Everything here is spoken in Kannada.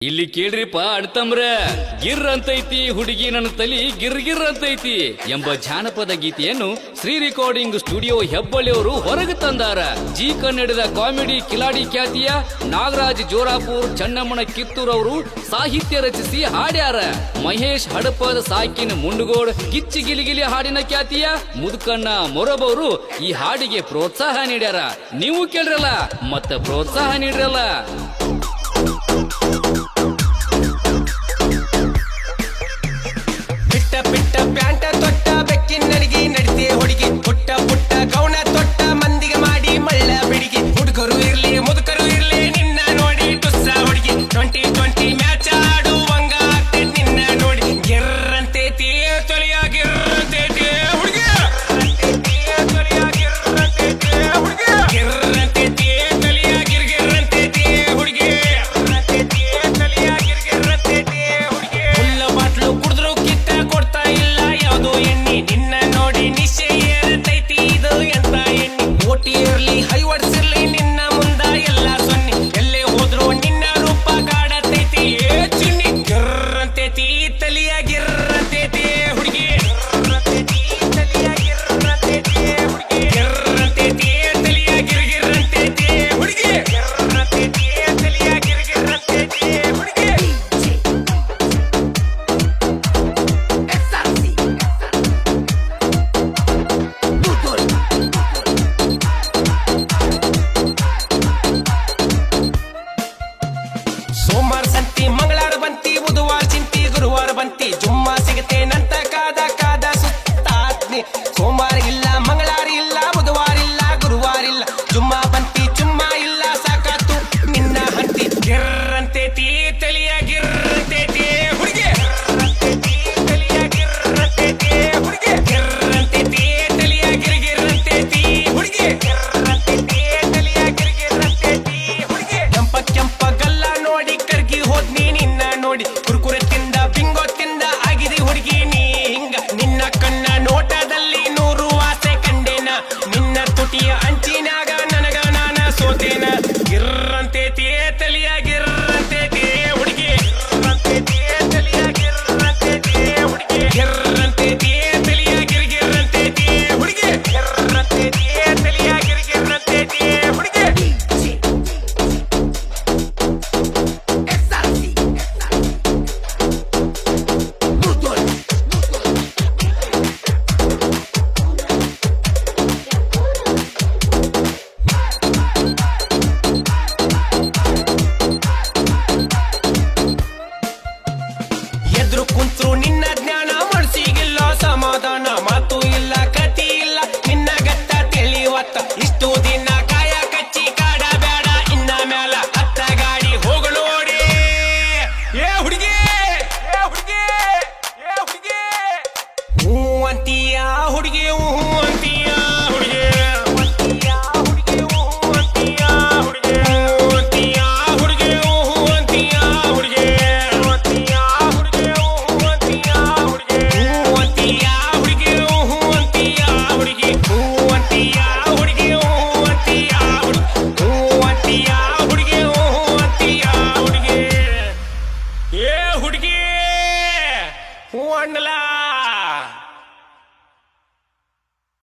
ಇಲ್ಲಿ ಕೇಳ್ರಿಪ್ಪ ಅಡ್ತಂಬ್ರ ಗಿರ್ ಅಂತೈತಿ ಹುಡುಗಿ ನನ್ನ ತಲಿ ಗಿರ್ ಅಂತೈತಿ ಎಂಬ ಜಾನಪದ ಗೀತೆಯನ್ನು ಶ್ರೀ ರೆಕಾರ್ಡಿಂಗ್ ಸ್ಟುಡಿಯೋ ಹೆಬ್ಬಳ್ಳಿಯವರು ಹೊರಗೆ ತಂದಾರ. ಜಿ ಕನ್ನಡದ ಕಾಮಿಡಿ ಕಿಲಾಡಿ ಖ್ಯಾತಿಯ ನಾಗರಾಜ್ ಜೋರಾಪುರ್ ಚನ್ನಮ್ಮನ ಕಿತ್ತೂರ್ ಅವರು ಸಾಹಿತ್ಯ ರಚಿಸಿ ಹಾಡ್ಯಾರ. ಮಹೇಶ್ ಹಡಪದ ಸಾಕಿನ ಮುಂಡಗೋಡ್ ಗಿಚ್ಚಿ ಗಿಲಿಗಿಲಿ ಹಾಡಿನ ಖ್ಯಾತಿಯ ಮುದುಕಣ್ಣ ಮೊರಬವರು ಈ ಹಾಡಿಗೆ ಪ್ರೋತ್ಸಾಹ ನೀಡ್ಯಾರ. ನೀವು ಕೇಳ್ರಲ್ಲ ಮತ್ತ ಪ್ರೋತ್ಸಾಹ ನೀಡ್ರಲ್ಲ. ಪಿಟ್ಟ ಪ್ಯಾಂಟ ತೊಟ್ಟ ಬೆಕ್ಕಿನ ನಡಿಗೆ ನಡಿತೆ ಹುಡುಗಿ ಪುಟ್ಟ ಪುಟ್ಟ ಗೌಣ ತೊಟ್ಟ ಮಂದಿಗೆ ಮಾಡಿ ಮಳ್ಳ ಬಿಡಿಗೆ ಹುಡುಗರು ಇರ್ಲಿ ಮುದುಕರು ಇರ್ಲಿ ನಿನ್ನ ನೋಡಿ ಟುಸ್ಸ ಹುಡುಗಿ 2020 ಮ್ಯಾಚ್ ಆಡುವಂಗ ಆಗ್ತೈತಿ ನಿನ್ನ ನೋಡಿ ಗಿರ್ರಂತೈತಿ ತೊಲಿಯ ಗಿರ್ರಂತೈತಿ ಹುಡುಗಿ ಗಿರ್ರಂತೈತಿ ತೊಲಿಯ ಗಿರ್ಗಿರ್ರಂತೈತಿ ಹುಡುಗಿ ಹುಲ್ಲ ಬಾಟ್ಲು ಕುಡಿದ್ರು ಕಿತ್ತ ಕೊಡ್ತಾ ಇಲ್ಲ ಯಾವ್ದು ಎಣ್ಣೆ ನಿನ್ನ ನೋಡಿ ನಿಶೆ ಏರತೈತಿ ಇದು ಎಂತ ಎಣ್ಣೆ ಓಟಿ ಇರ್ಲಿ ಹೈವರ್ಸ್ ಇರ್ಲಿ ನಿನ್ನ ಮುಂದ ಎಲ್ಲ ಸೊನ್ನೆ ಎಲ್ಲೇ ಹೋದ್ರು ನಿನ್ನ ರೂಪ ಕಾಡತೈತಿ ಏ ಚಿನ್ನಿ ಗಿರ್ರಂತೈತಿ ತಲಿಯ ಗಿರ್ರಂತೈತಿ ಹುಡುಗಿ ತಲಿಯ ಗಿರ್ರಂತೈತಿ ಹುಡುಗಿ ಗಿರ್ರಂತೈತಿ ತಲಿಯ ಗಿರ್ಗಿರ್ರಂತೈತಿ ಹುಡುಗಿ ಗಿರ್ರಂತೈತಿ ತಲಿಯ ಗಿರ್ಗಿರ್ರಂತೈತಿ ಹುಡುಗಿ ಸೋಮವಾರ ಸಂತಿ ಮಂಗಳವಾರ ಬಂತಿ ಬುಧವಾರ ಚಿಂತಿ ಗುರುವಾರ ಬಂತಿ ಜುಮ್ಮ ಸಿಗತೇನಂತ ಕಾದ ಸುತ್ತಾತ್ನಿ ಸೋಮವಾರ ಇಲ್ಲ ಮಂಗಳವಾರ ಇಲ್ಲ ಬುಧವಾರ ಇಲ್ಲ ಗುರುವಾರ ಇಲ್ಲ ಜುಮ್ಮ ಬಂತಿ ಜುಮ್ಮ ಇಲ್ಲ ಸಾಕಾತು ನಿನ್ನ ಹಂತಿ ಗಿರ್ರಂತೈತಿ ತಲಿಯ ಗಿರ್ರಂತೈತಿ ಹುಡುಗಿ ತಲಿಯ ಗಿರ್ರಂತೈತಿ ಹುಡುಗಿ ಗಿರ್ರಂತೈತಿ ತಲಿಯ ಗಿರ್ಗಿರ್ರಂತೈತಿ ಹುಡುಗಿ ಗಿರ್ರಂತೈತಿ ತಲಿಯ ಗಿರ್ಗಿರ್ರಂತೈತಿ ಹುಡುಗಿ ಕೆಂಪ ಗಲ್ಲ ನೋಡಿ ಕರ್ಗಿ ಹೋದ್ನಿ ನಿನ್ನ ನೋಡಿ